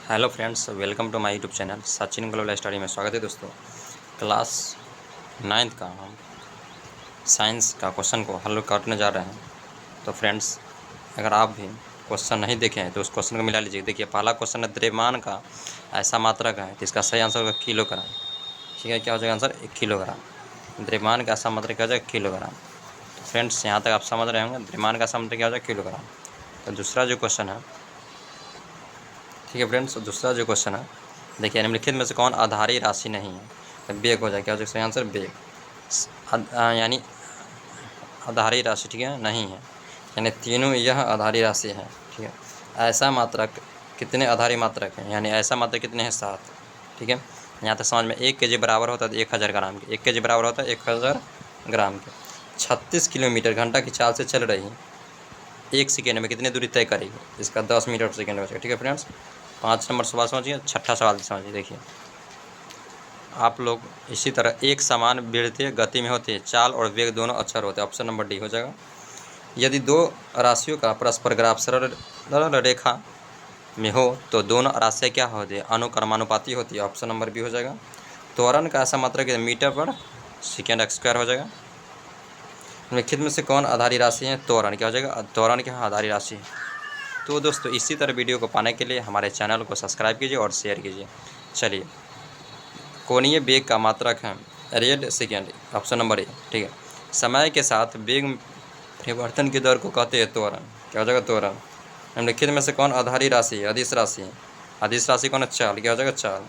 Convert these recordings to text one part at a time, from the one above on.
Hello friends, welcome to my YouTube channel Sachin global study में स्वागत है। दोस्तों, क्लास 9th का हम साइंस का क्वेश्चन को हल करने जा रहे हैं। तो फ्रेंड्स, अगर आप भी क्वेश्चन नहीं देखे हैं तो उस क्वेश्चन को मिला लीजिए। देखिए, पहला क्वेश्चन है द्रव्यमान का ऐसा मात्रक है, तो इसका सही आंसर होगा किलोग्राम। ठीक है, क्या हो जाएगा आंसर? 1 किलोग्राम। द्रव्यमान का ऐसा मात्रक क्या हो जाएगा? किलोग्राम। तो फ्रेंड्स, यहाँ तक आप समझ रहे होंगे द्रव्यमान का ऐसा मात्रक क्या हो जाएगा? किलोग्राम। तो दूसरा जो क्वेश्चन है, ठीक है फ्रेंड्स, दूसरा जो क्वेश्चन है, देखिए, निम्नलिखित में से कौन आधारी राशि नहीं है? तो बेग हो जाए, क्या हो जाएगा सही आंसर? बेग यानी आधारी राशि, ठीक है, नहीं है, यानी तीनों यह आधारी राशि है। ठीक है, ऐसा मात्रक कितने आधारी मात्रक हैं, यानी ऐसा मात्रक कितने हैं? 7। ठीक है, यहाँ तक समझ में। 1 kg बराबर होता है 1000 ग्राम के। 1 kg बराबर होता है 1000 ग्राम के। 36 किलोमीटर घंटा की चाल से चल रही 1 सेकेंड में कितनी दूरी तय करेगी? इसका 10 मीटर पर सेकेंड बचेगा। ठीक है फ्रेंड्स, 5 नंबर सवाल समझिए। छठा सवाल समझिए। देखिए, आप लोग इसी तरह एक समान विद्युतीय गति में होते हैं, चाल और वेग दोनों अक्षर होते हैं। ऑप्शन नंबर डी हो जाएगा। यदि दो राशियों का परस्पर ग्राफ सरल रेखा में हो तो दोनों राशियाँ क्या होती है? अनुक्रमानुपाती होती है। ऑप्शन नंबर बी हो जाएगा। त्वरण का ऐसा मात्रक है मीटर पर सेकेंड स्क्वायर हो जाएगा। निम्नलिखित में से कौन आधारी राशि है? त्वरण। क्या हो जाएगा? त्वरण क्या आधारी राशि है। तो दोस्तों, इसी तरह वीडियो को पाने के लिए हमारे चैनल को सब्सक्राइब कीजिए और शेयर कीजिए। चलिए, कोणीय वेग का मात्रक है red second. Option number A. ठीक है, समय के साथ वेग परिवर्तन की दर को कहते हैं त्वरण। क्या हो जाएगा? त्वरण। निम्नलिखित में से कौन आधारी राशि है? अदिश राशि है। अदिश राशि कौन है? चाल। क्या हो जाएगा? चाल।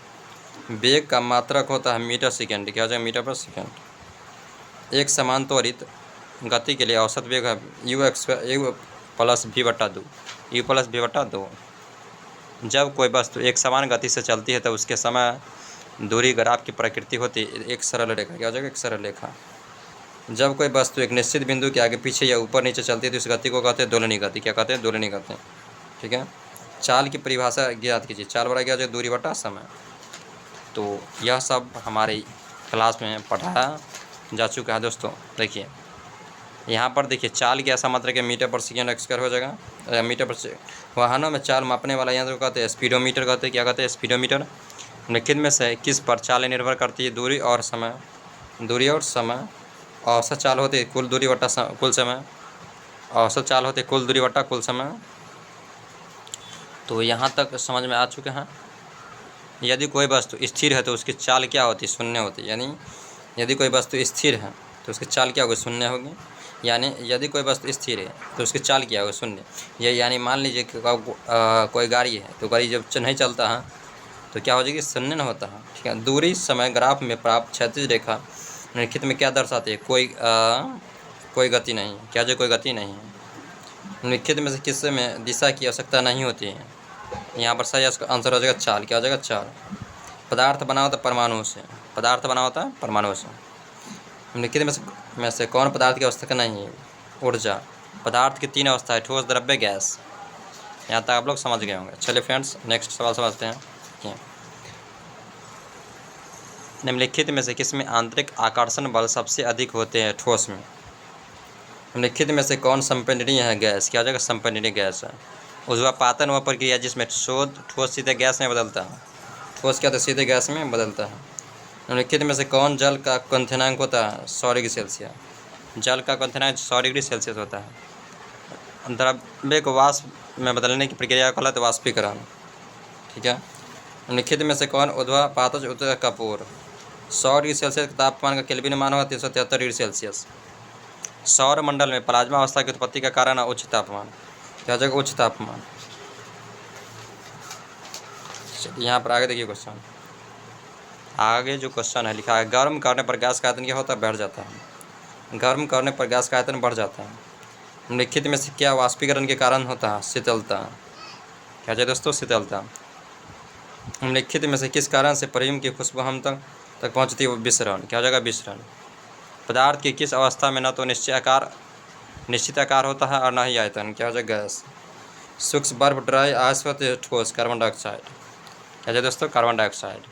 वेग का मात्रक होता है मीटर सेकेंड। क्या हो जाएगा? मीटर पर सेकेंड। एक समान त्वरित गति के लिए औसत वेग है u प्लस v बटा 2। u प्लस v बटा 2। जब कोई वस्तु एक समान गति से चलती है तो उसके समय दूरी ग्राफ की प्रकृति होती है एक सरल रेखा। क्या हो जाएगा? एक सरल रेखा। जब कोई वस्तु एक निश्चित बिंदु के आगे पीछे या ऊपर नीचे चलती है तो इस गति को कहते हैं दोलनी गति। क्या कहते हैं? दोलनी गति। ठीक है, चाल की परिभाषा ज्ञात कीजिए। चाल बड़ा क्या हो जाएगा? दूरी बटा समय। तो यह सब हमारे क्लास में पढ़ाया जा चुका है। दोस्तों देखिए, यहाँ पर देखिए, चाल की ऐसा मात्रक है मीटर पर सेकेंड स्क्वायर हो जाएगा। मीटर पर वाहनों में चाल मापने वाला यंत्र को कहते हैं स्पीडोमीटर कहते हैं। क्या कहते हैं? स्पीडोमीटर। निम्नलिखित में से किस पर चाल निर्भर करती है? दूरी और समय। दूरी और समय। औसत चाल होती है कुल दूरी बटा कुल समय। औसत चाल होती है कुल दूरी बटा कुल समय। तो यहाँ तक समझ में आ चुके हैं। यदि कोई वस्तु स्थिर है तो उसकी चाल क्या होती है? शून्य होती है। यानी यदि कोई वस्तु स्थिर है तो उसकी चाल क्या होगी? शून्य होगी। यानी यदि कोई वस्तु स्थिर है तो उसकी चाल क्या होगी? शून्य। ये यानी मान लीजिए कि कोई गाड़ी है, तो गाड़ी जब नहीं चलता है तो क्या हो जाएगी? शून्य न होता है। ठीक है, दूरी समय ग्राफ में प्राप्त क्षैतिज रेखा निम्नलिखित में क्या दर्शाती है? कोई गति नहीं। क्या जो? कोई गति नहीं है। निम्नलिखित में से किसी में दिशा की आवश्यकता नहीं होती है? यहाँ पर सही आंसर हो जाएगा चाल। क्या हो जाएगा? चाल। पदार्थ बना होता है परमाणु से। पदार्थ बना होता है परमाणु से। निम्नलिखित में से कौन पदार्थ की अवस्था नहीं है? ऊर्जा। पदार्थ की 3 अवस्था है, ठोस, द्रव्य, गैस। यहाँ तक आप लोग समझ गए होंगे। चलिए फ्रेंड्स, नेक्स्ट सवाल समझते हैं। निम्नलिखित में से किसमें आंतरिक आकर्षण बल सबसे अधिक होते हैं? ठोस में। निम्नलिखित में से कौन संपीडनीय है? गैस। क्या हो जाएगा? संपीडनीय गैस है। ऊर्ध्वापातन वह प्रक्रिया जिसमें ठोस सीधे गैस में बदलता है। ठोस क्या होता है? सीधे गैस में बदलता है। निम्नलिखित में से कौन जल का क्वथनांक होता है? 100 डिग्री सेल्सियस। जल का क्वथनांक 100 डिग्री सेल्सियस होता है। द्रव्य को वाष्प में बदलने की प्रक्रिया को कहते हैं वाष्पीकरण। ठीक है, निम्नलिखित में से कौन ऊर्ध्वापातज उत्तक कपूर? 100 डिग्री सेल्सियस के तापमान का केल्विन मान होगा 373 डिग्री सेल्सियस। सौर मंडल में प्लाज्मा अवस्था की उत्पत्ति का कारण है उच्च तापमान। क्या हो जाएगा? उच्च तापमान। यहाँ पर आगे देखिए क्वेश्चन। आगे जो क्वेश्चन है लिखा है, गर्म करने पर गैस का आयतन क्या होता है? बढ़ जाता है। गर्म करने पर गैस का आयतन बढ़ जाता है। निम्नलिखित में से क्या वाष्पीकरण के कारण होता है? शीतलता। क्या है दोस्तों? शीतलता। निम्नलिखित में से किस कारण से परफ्यूम की खुशबू हम तक पहुँचती है? विसरण। क्या हो जाएगा? विसरण। पदार्थ की किस अवस्था में न तो निश्चित आकार होता है और न ही आयतन? क्या हो जाएगा? गैस। सूक्ष्म बर्फ, ड्राई आइस, ठोस, कार्बन डाइऑक्साइड। क्या है दोस्तों? Carbon dioxide.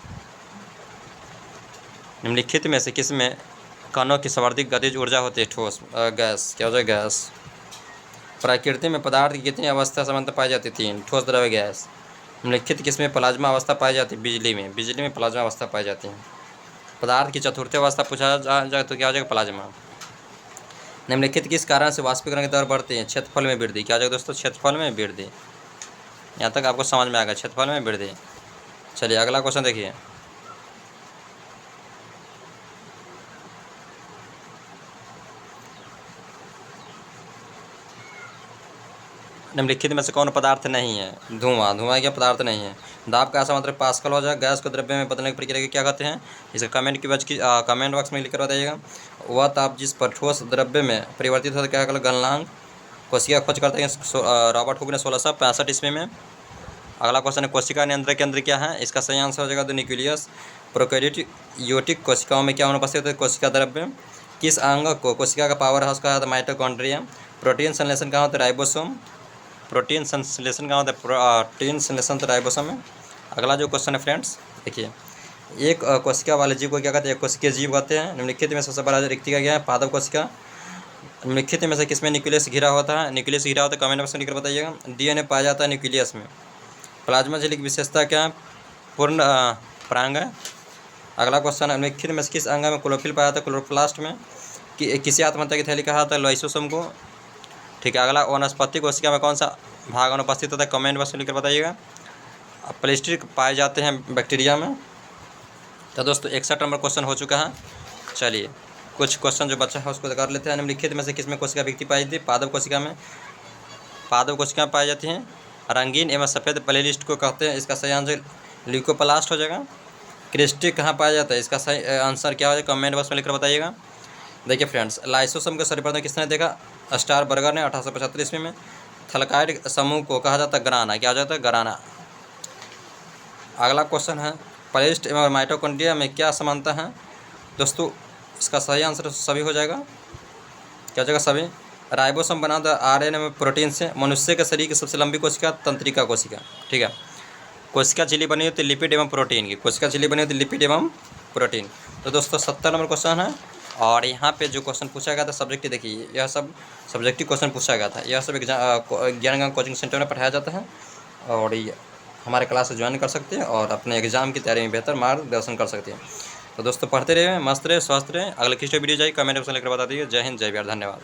निम्नलिखित में से किस में कणों की सर्वाधिक गतिज ऊर्जा होती है? ठोस। गैस। क्या हो जाएगा? गैस। प्रकृति में पदार्थ की कितनी अवस्था समानता पाई जाती है? 3। ठोस, द्रव्य, गैस। निम्नलिखित किसमें प्लाज्मा अवस्था पाई जाती है? बिजली में। बिजली में प्लाज्मा अवस्था पाई जाती है। पदार्थ की चतुर्थी अवस्था पूछा जाए तो क्या हो जाएगा? प्लाज्मा। निम्नलिखित किस कारण से वाष्पीकरण की दर बढ़ती है? क्षेत्रफल में वृद्धि। क्या हो जाएगा दोस्तों? क्षेत्रफल में वृद्धि। यहाँ तक आपको समझ में आ गया, क्षेत्रफल में वृद्धि। चलिए अगला क्वेश्चन देखिए। निम्नलिखित में से कौन पदार्थ नहीं है? धुआं। धुआं क्या पदार्थ नहीं है? दाब का ऐसा मात्रा पास्कल हो जाए। गैस को द्रव्य में बदलने की प्रक्रिया को क्या कहते हैं? इसे कमेंट बॉक्स में लिखकर बताइएगा। वह ताप जिस पर ठोस द्रव्य में परिवर्तित होता है क्या कहलाता है? गलनांक। कोशिका खोज करते हैं रॉबर्ट हुक ने 1665 ईस्वी में। अगला क्वेश्चन है, कोशिका नियंत्रण केंद्र क्या है? इसका सही आंसर हो जाएगा द न्यूक्लियस। प्रोकैरियोटिक कोशिकाओं में क्या अनुपस्थित होता है? कोशिका द्रव्य। किस अंग को कोशिका का पावर हाउस कहा जाता है? माइटोकॉन्ड्रिया। प्रोटीन संश्लेषण कहाँ होता है? राइबोसोम। प्रोटीन संश्लेषण कहाँ होता है? प्रोटीन संश्लेषण तो राइबोसोम में। अगला जो क्वेश्चन है फ्रेंड्स देखिए, एक कोशिका वाले जीव को क्या कहते हैं? एक कोशिकीय जीव कहते हैं। निम्नलिखित में सबसे बड़ा रिक्तिका क्या है? पादप कोशिका। निम्नलिखित में से किसमें न्यूक्लियस घिरा होता है? न्यूक्लियस घिरा होता है, कमेंट बॉक्स में लिखकर बताइएगा। डीएनए पाया जाता है न्यूक्लियस में। प्लाज्मा झिल्ली की विशेषता क्या है? पूर्ण परांग है। अगला क्वेश्चन है, निम्नलिखित में से किस अंग में क्लोरोफिल पाया जाता है? क्लोरोप्लास्ट में। किसी आत्महत्या की थैली कहा जाता है? लाइसोसोम को। ठीक है। अगला, वनस्पति कोशिका में कौन सा भाग अनुपस्थित होता है? कमेंट बॉक्स में लिखकर बताइएगा। प्लास्टिक पाए जाते हैं बैक्टीरिया में। तो दोस्तों 61 नंबर क्वेश्चन हो चुका है। चलिए कुछ क्वेश्चन जो बचा है उसको कर लेते हैं। निम्नलिखित में से किसमें कोशिका विकसित पाई जाती है? पादप कोशिका में। पादप कोशिका में पाई जाती हैं। रंगीन एवं सफ़ेद प्लेलिस्ट को कहते हैं। इसका सही आंसर ल्यूकोप्लास्ट हो जाएगा। क्रिस्टी कहाँ पाया जाता है? इसका सही आंसर क्या हो जाएगा? कमेंट बॉक्स में लिखकर बताइएगा। देखिए फ्रेंड्स, लाइसोसोम का सर्वप्रथम किसने देखा? स्टार बर्गर ने 1875 ईस्वी में। थलकाइड समूह को कहा जाता है ग्राना। क्या हो जाता है? ग्राना। अगला क्वेश्चन है, प्लेलिस्ट एवं माइटोकॉन्ड्रिया में क्या समानता है? दोस्तों इसका सही आंसर सभी हो जाएगा। क्या हो जाएगा? सभी। राइबोसोम बना था आरएनए में प्रोटीन से। मनुष्य के शरीर की सबसे लंबी कोशिका तंत्रिका कोशिका। ठीक है। कोशिका झिल्ली बनी होती है लिपिड एवं प्रोटीन की। कोशिका झिल्ली बनी होती है लिपिड एवं प्रोटीन। तो दोस्तों 70 नंबर क्वेश्चन है। और यहाँ पे जो क्वेश्चन पूछा गया था सब्जेक्टिव, देखिए यह सब सब्जेक्टिव क्वेश्चन पूछा गया था। यह सब ज्ञानगंगा कोचिंग सेंटर में पढ़ाया जाता है और ये हमारे क्लास से ज्वाइन कर सकते हैं और अपने एग्जाम की तैयारी में बेहतर मार्गदर्शन कर सकते हैं। तो दोस्तों पढ़ते रहिए, मस्त रहे, स्वस्थ रहे। अगले किसी वीडियो जाइए, कमेंट ऑप्शन लेकर बता दीजिए। जय हिंद, जय बिहार, धन्यवाद।